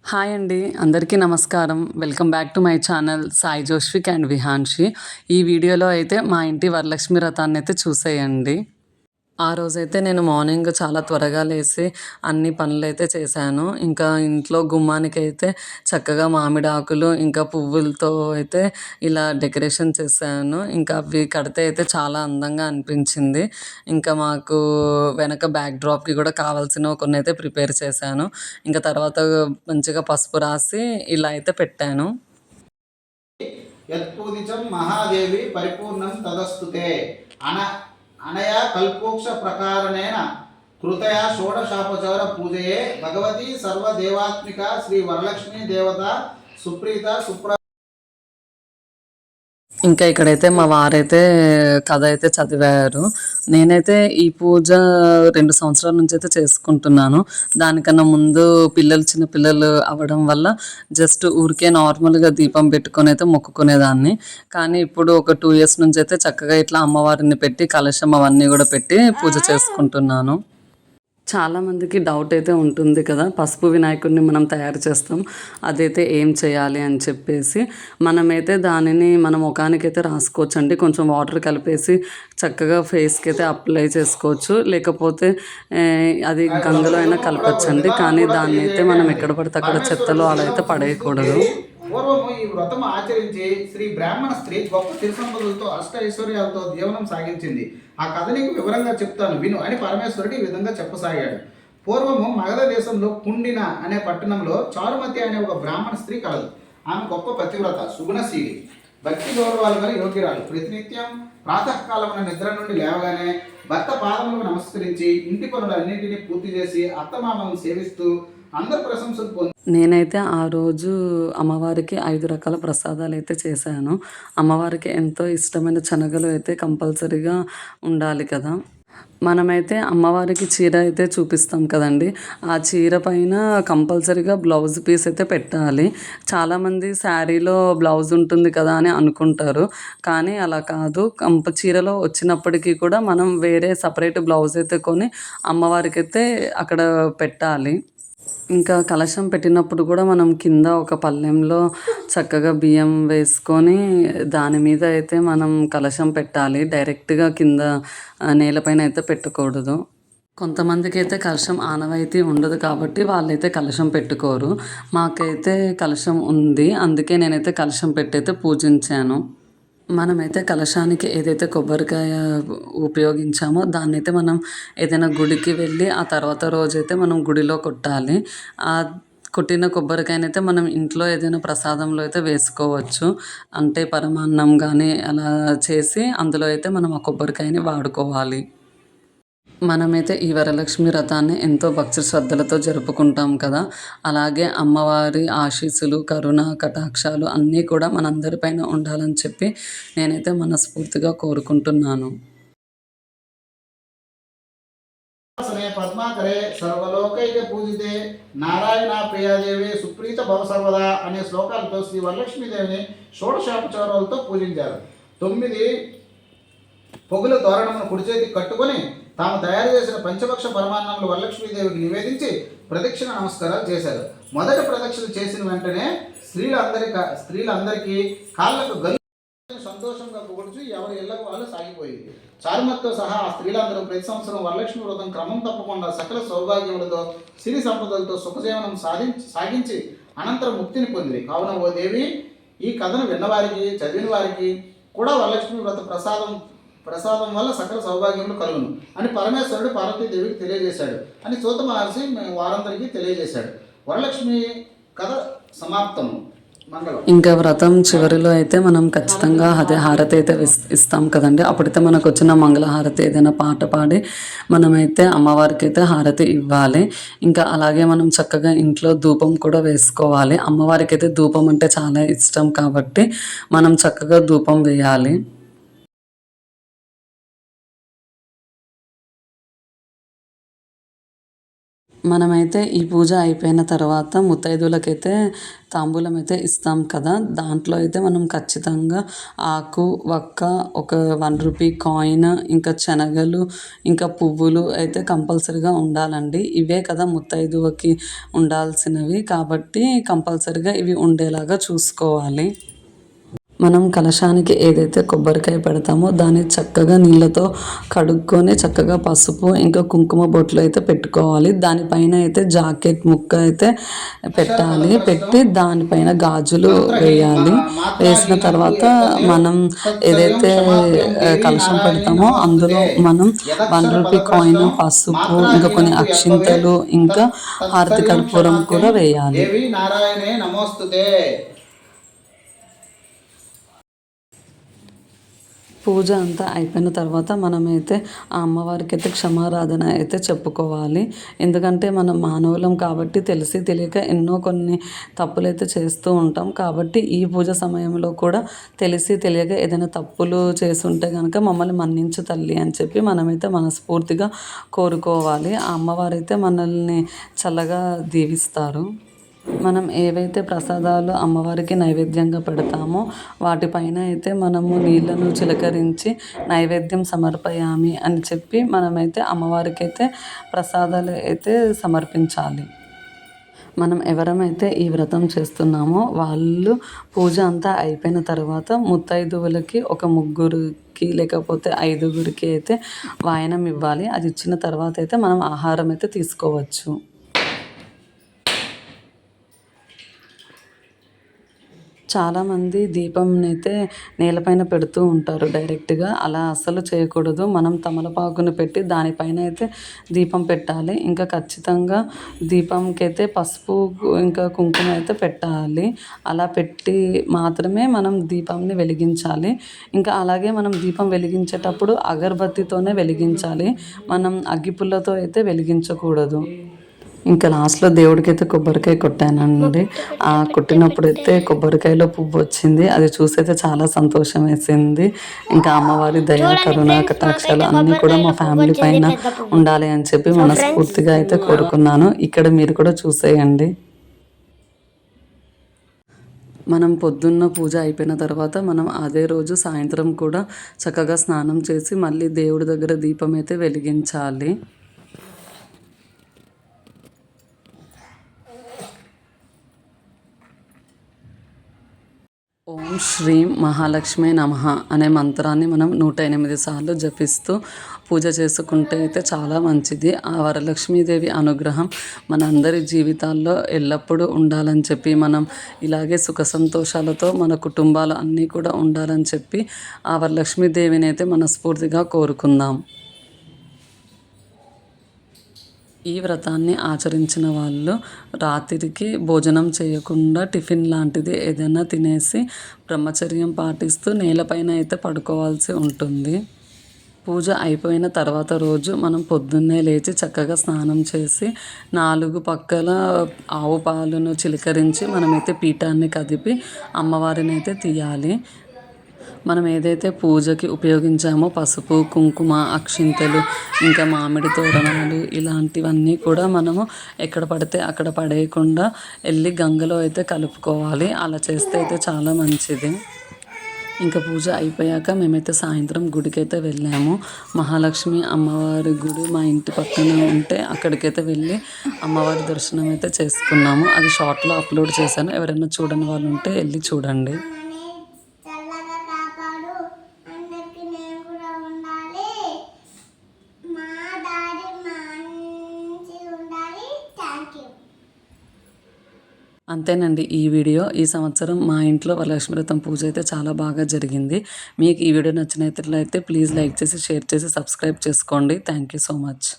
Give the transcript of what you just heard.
Hi అండి, అందరికీ నమస్కారం. Welcome back to my channel Sai Joshvik and Vihanshi. ఈ వీడియోలో అయితే మా ఇంటి వరలక్ష్మి వ్రతాన్ని అయితే చూసేయండి. ఆ రోజైతే నేను మార్నింగ్ చాలా త్వరగా లేసి అన్ని పనులైతే చేశాను. ఇంకా ఇంట్లో గుమ్మానికైతే చక్కగా మామిడి ఆకులు, ఇంకా పువ్వులతో అయితే ఇలా డెకరేషన్ చేశాను. ఇంకా అవి కడితే అయితే చాలా అందంగా అనిపించింది. ఇంకా మాకు వెనక బ్యాక్ డ్రాప్‌కి కూడా కావాల్సినవి కొన్ని అయితే ప్రిపేర్ చేశాను. ఇంకా తర్వాత మంచిగా పసుపు రాసి ఇలా అయితే పెట్టాను. యత్పూజితం మహాదేవి పరిపూర్ణం తదస్తుతే అన అనయా కల్పోక్ష ప్రకారణేన కృతయా షోడశాపచార పూజయే భగవతి సర్వదేవాత్మిక శ్రీ వరలక్ష్మీ దేవత సుప్రీత ఇంకా ఇక్కడైతే మా వారైతే కథ అయితే చదివారు. నేనైతే ఈ పూజ 2 సంవత్సరాల నుంచి అయితే చేసుకుంటున్నాను. దానికన్నా ముందు చిన్న పిల్లలు అవ్వడం వల్ల జస్ట్ ఊరికే నార్మల్‌గా దీపం పెట్టుకొని అయితే మొక్కుకునేదాన్ని. కానీ ఇప్పుడు ఒక 2 ఇయర్స్ నుంచి అయితే చక్కగా ఇట్లా అమ్మవారిని పెట్టి కలశం అవన్నీ కూడా పెట్టి పూజ చేసుకుంటున్నాను. చాలామందికి డౌట్ అయితే ఉంటుంది కదా, పసుపు వినాయకుడిని మనం తయారు చేస్తాం, అదైతే ఏం చేయాలి అని చెప్పేసి. మనమైతే దానిని మన ముఖానికైతే రాసుకోవచ్చండి. కొంచెం వాటర్ కలిపేసి చక్కగా ఫేస్కి అయితే అప్లై చేసుకోవచ్చు, లేకపోతే అది గంగలో అయినా కలపచ్చండి. కానీ దాన్ని అయితే మనం ఎక్కడ పడితే అక్కడ చెత్తలో అలా అయితే పడేయకూడదు. పూర్వము ఈ వ్రతం ఆచరించి శ్రీ బ్రాహ్మణ స్త్రీ గొప్ప తిరుసంపదలతో అష్ట ఐశ్వర్యాలతో జీవనం సాగించింది. ఆ కథ నీకు వివరంగా చెప్తాను విను అని పరమేశ్వరుడు ఈ విధంగా చెప్పసాగాడు. పూర్వము మగధ దేశంలో కుండిన అనే పట్టణంలో చారుమతి అనే ఒక బ్రాహ్మణ స్త్రీ కలదు. ఆమె గొప్ప పతివ్రత, సుగుణశీలి, భక్తి గౌరవాలు గల యోగ్యురాలు. ప్రతినిత్యం ప్రాతకాలమున నిద్ర నుండి లేవగానే భర్త పాదములకు నమస్కరించి ఇంటి పనులన్నింటినీ పూర్తి చేసి అత్తమామలను సేవిస్తూ అందరు ప్రశంసలు పొంది నేనైతే ఆ రోజు అమ్మవారికి 5 రకాల ప్రసాదాలు అయితే చేశాను. అమ్మవారికి ఎంతో ఇష్టమైన శనగలు అయితే కంపల్సరీగా ఉండాలి కదా. మనమైతే అమ్మవారికి చీర అయితే చూపిస్తాం కదండి, ఆ చీర పైన కంపల్సరీగా బ్లౌజ్ పీస్ అయితే పెట్టాలి. చాలామంది శారీలో బ్లౌజ్ ఉంటుంది కదా అని అనుకుంటారు, కానీ అలా కాదు. చీరలో వచ్చినప్పటికీ కూడా మనం వేరే సపరేట్ బ్లౌజ్ అయితే కొని అమ్మవారికి అయితే అక్కడ పెట్టాలి. ఇంకా కలశం పెట్టినప్పుడు కూడా మనం కింద ఒక పళ్ళెంలో చక్కగా బియ్యం వేసుకొని దాని మీద అయితే మనం కలశం పెట్టాలి. డైరెక్ట్గా కింద నేలపైన అయితే పెట్టకూడదు. కొంతమందికి అయితే కలశం ఆనవాయితీ ఉండదు కాబట్టి వాళ్ళైతే కలశం పెట్టుకోరు. మాకైతే కలశం ఉంది, అందుకే నేనైతే కలశం పెట్టయితే పూజించాను. మనమైతే కలశానికి ఏదైతే కొబ్బరికాయ ఉపయోగించామో దాన్నైతే మనం ఏదైనా గుడికి వెళ్ళి ఆ తర్వాత రోజైతే మనం గుడిలో కొట్టాలి. ఆ కొట్టిన కొబ్బరికాయనైతే మనం ఇంట్లో ఏదైనా ప్రసాదంలో అయితే వేసుకోవచ్చు. అంటే పరమాన్నం కానీ అలా చేసి అందులో అయితే మనం ఆ కొబ్బరికాయని వాడుకోవాలి. మనమైతే ఈ వరలక్ష్మి వ్రతాన్ని ఎంతో భక్తి శ్రద్ధలతో జరుపుకుంటాం కదా. అలాగే అమ్మవారి ఆశీస్సులు, కరుణ, కటాక్షాలు అన్నీ కూడా మనందరిపైన ఉండాలని చెప్పి నేనైతే మనస్ఫూర్తిగా కోరుకుంటున్నాను. పద్మాకరే సర్వలోకైక పూజితే నారాయణ ప్రియాదేవి సుప్రీత భవ సర్వదా అనే శ్లోకాలతో శ్రీ వరలక్ష్మీదేవిని షోడశోపచారాలతో పూజించారు. 9 పొగుల తోరణమును కుడి చేతికి కట్టుకొని తాము తయారు చేసిన పంచపక్ష పరమాన్నములు వరలక్ష్మీదేవికి నివేదించి ప్రదక్షిణ నమస్కారాలు చేశారు. మొదటి ప్రదక్షిణ చేసిన వెంటనే స్త్రీలందరికీ కాళ్ళకు గల్లు సంతోషంగా పొగుడుచు ఎవరి ఇళ్లకు వాళ్ళు సాగిపోయింది. చారుమతితో సహా ఆ స్త్రీలందరూ ప్రతి సంవత్సరం వరలక్ష్మి వ్రతం క్రమం తప్పకుండా సకల సౌభాగ్యములతో సిరి సంపదలతో సుఖజీవనం సాగించి అనంతరం ముక్తిని పొందింది. కావున ఓ దేవి, ఈ కథను విన్నవారికి, చదివిన వారికి కూడా వరలక్ష్మి వ్రత ప్రసాదం వల్ల సకల సౌభాగ్యములు కలుగును అని పరమేశ్వరుడు పార్వతీదేవికి తెలియజేశాడు అని సూత మహర్షి వారందరికీ తెలియజేశాడు. వరలక్ష్మి కథ సమాప్తము. ఇంకా వ్రతం చివరిలో అయితే మనం ఖచ్చితంగా హారతి అయితే ఇస్తాం కదండి. అప్పుడైతే మనకు వచ్చిన మంగళహారతి ఏదైనా పాట పాడి మనమైతే అమ్మవారికి అయితే హారతి ఇవ్వాలి. ఇంకా అలాగే మనం చక్కగా ఇంట్లో ధూపం కూడా వేసుకోవాలి. అమ్మవారికి అయితే ధూపం అంటే చాలా ఇష్టం కాబట్టి మనం చక్కగా ధూపం వేయాలి. మనమైతే ఈ పూజ అయిపోయిన తర్వాత ముత్తైదువులకైతే తాంబూలం అయితే ఇస్తాం కదా, దాంట్లో అయితే మనం ఖచ్చితంగా ఆకు, వక్క, ఒక 1 రూపీ కాయిన్, ఇంకా శనగలు, ఇంకా పువ్వులు అయితే కంపల్సరీగా ఉండాలండి. ఇవే కదా ముత్తైదువకి ఉండాల్సినవి, కాబట్టి కంపల్సరీగా ఇవి ఉండేలాగా చూసుకోవాలి. మనం కలశానికి ఏదైతే కొబ్బరికాయ పెడతామో దాన్ని చక్కగా నీళ్ళతో కడుక్కొని చక్కగా పసుపు ఇంకా కుంకుమ బొట్లు అయితే పెట్టుకోవాలి. దానిపైన అయితే జాకెట్ ముక్క అయితే పెట్టాలి. పెట్టి దానిపైన గాజులు వేయాలి. వేసిన తర్వాత మనం ఏదైతే కలశం పెడతామో అందులో మనం 1 రూపీ కాయిన్, పసుపు, ఇంకా కొన్ని అక్షింతలు, ఇంకా హారతి కర్పూరం కూడా వేయాలి. నారాయణే నమోస్తుతే. పూజ అంతా అయిపోయిన తర్వాత మనమైతే ఆ అమ్మవారికి అయితే క్షమారాధన అయితే చెప్పుకోవాలి. ఎందుకంటే మనం మానవులం కాబట్టి తెలిసి తెలియక ఎన్నో కొన్ని తప్పులైతే చేస్తూ ఉంటాం. కాబట్టి ఈ పూజ సమయంలో కూడా తెలిసి తెలియక ఏదైనా తప్పులు చేసుంటే కనుక మమ్మల్ని మన్నించు తల్లి అని చెప్పి మనమైతే మనస్ఫూర్తిగా కోరుకోవాలి. ఆ అమ్మవారైతే మనల్ని చల్లగా దీవిస్తారు. మనం ఏవైతే ప్రసాదాలు అమ్మవారికి నైవేద్యంగా పెడతామో వాటిపైన అయితే మనము నీళ్ళను చిలకరించి నైవేద్యం సమర్పయామి అని చెప్పి మనమైతే అమ్మవారికి అయితే ప్రసాదాలు అయితే సమర్పించాలి. మనం ఎవరమైతే ఈ వ్రతం చేస్తున్నామో వాళ్ళు పూజ అంతా అయిపోయిన తర్వాత ముత్తైదువులకి ఒక 3 లేకపోతే 5 అయితే వాయనం ఇవ్వాలి. అది ఇచ్చిన తర్వాత అయితే మనం ఆహారం అయితే తీసుకోవచ్చు. చాలామంది దీపంనైతే నేలపైన పెడుతూ ఉంటారు డైరెక్ట్‌గా. అలా అస్సలు చేయకూడదు. మనం తమలపాకుని పెట్టి దానిపైన అయితే దీపం పెట్టాలి. ఇంకా ఖచ్చితంగా దీపంకైతే పసుపు ఇంకా కుంకుమ అయితే పెట్టాలి. అలా పెట్టి మాత్రమే మనం దీపంని వెలిగించాలి. ఇంకా అలాగే మనం దీపం వెలిగించేటప్పుడు అగరబత్తితోనే వెలిగించాలి. మనం అగ్గిపుల్లతో అయితే వెలిగించకూడదు. ఇంకా లాస్ట్‌లో దేవుడికైతే కొబ్బరికాయ కొట్టానండి. ఆ కొట్టినప్పుడైతే కొబ్బరికాయలో పువ్వు వచ్చింది. అది చూసైతే చాలా సంతోషం వేసింది. ఇంకా అమ్మవారి దయ, కరుణ, కటాక్షాలు అన్నీ కూడా మా ఫ్యామిలీ పైన ఉండాలి అని చెప్పి మనస్ఫూర్తిగా అయితే కోరుకున్నాను. ఇక్కడ మీరు కూడా చూసేయండి. మనం పొద్దున్న పూజ అయిపోయిన తర్వాత మనం అదే రోజు సాయంత్రం కూడా చక్కగా స్నానం చేసి మళ్ళీ దేవుడి దగ్గర దీపం అయితే వెలిగించాలి. ఓం శ్రీం మహాలక్ష్మి నమః అనే మంత్రాన్ని మనం 108 సార్లు జపిస్తూ పూజ చేసుకుంటే అయితే చాలా మంచిది. ఆ వరలక్ష్మీదేవి అనుగ్రహం మనందరి జీవితాల్లో ఎల్లప్పుడూ ఉండాలని చెప్పి మనం ఇలాగే సుఖ సంతోషాలతో మన కుటుంబాలు అన్నీ కూడా ఉండాలని చెప్పి ఆ వరలక్ష్మీదేవిని అయితే మనస్ఫూర్తిగా కోరుకుందాం. ఈ వ్రతాన్ని ఆచరించిన వాళ్ళు రాత్రికి భోజనం చేయకుండా టిఫిన్ లాంటిది ఏదైనా తినేసి బ్రహ్మచర్యం పాటిస్తూ నేలపైన అయితే పడుకోవాల్సి ఉంటుంది. పూజ అయిపోయిన తర్వాత రోజు మనం పొద్దున్నే లేచి చక్కగా స్నానం చేసి 4 పక్కల ఆవు పాలను చిలకరించి మనమైతే పీఠాన్ని కదిపి అమ్మవారిని అయితే తీయాలి. మనం ఏదైతే పూజకి ఉపయోగించామో పసుపు, కుంకుమ, అక్షింతలు, ఇంకా మామిడి తోరణాలు ఇలాంటివన్నీ కూడా మనము ఎక్కడ పడితే అక్కడ పడేయకుండా వెళ్ళి గంగలో అయితే కలుపుకోవాలి. అలా చేస్తే అయితే చాలా మంచిది. ఇంకా పూజ అయిపోయాక మేమైతే సాయంత్రం గుడికైతే వెళ్ళాము. మహాలక్ష్మి అమ్మవారి గుడి మా ఇంటి పక్కన ఉంటే అక్కడికైతే వెళ్ళి అమ్మవారి దర్శనం అయితే చేసుకున్నాము. అది షార్ట్‌లో అప్లోడ్ చేశాను. ఎవరైనా చూడని వాళ్ళు ఉంటే వెళ్ళి చూడండి. అంతేనండి ఈ వీడియో. ఈ సంవత్సరం మా ఇంట్లో వరలక్ష్మి వ్రతం పూజ అయితే చాలా బాగా జరిగింది. మీకు ఈ వీడియో నచ్చినట్లయితే ప్లీజ్ లైక్ చేసి, షేర్ చేసి, సబ్స్క్రైబ్ చేసుకోండి. Thank you so much.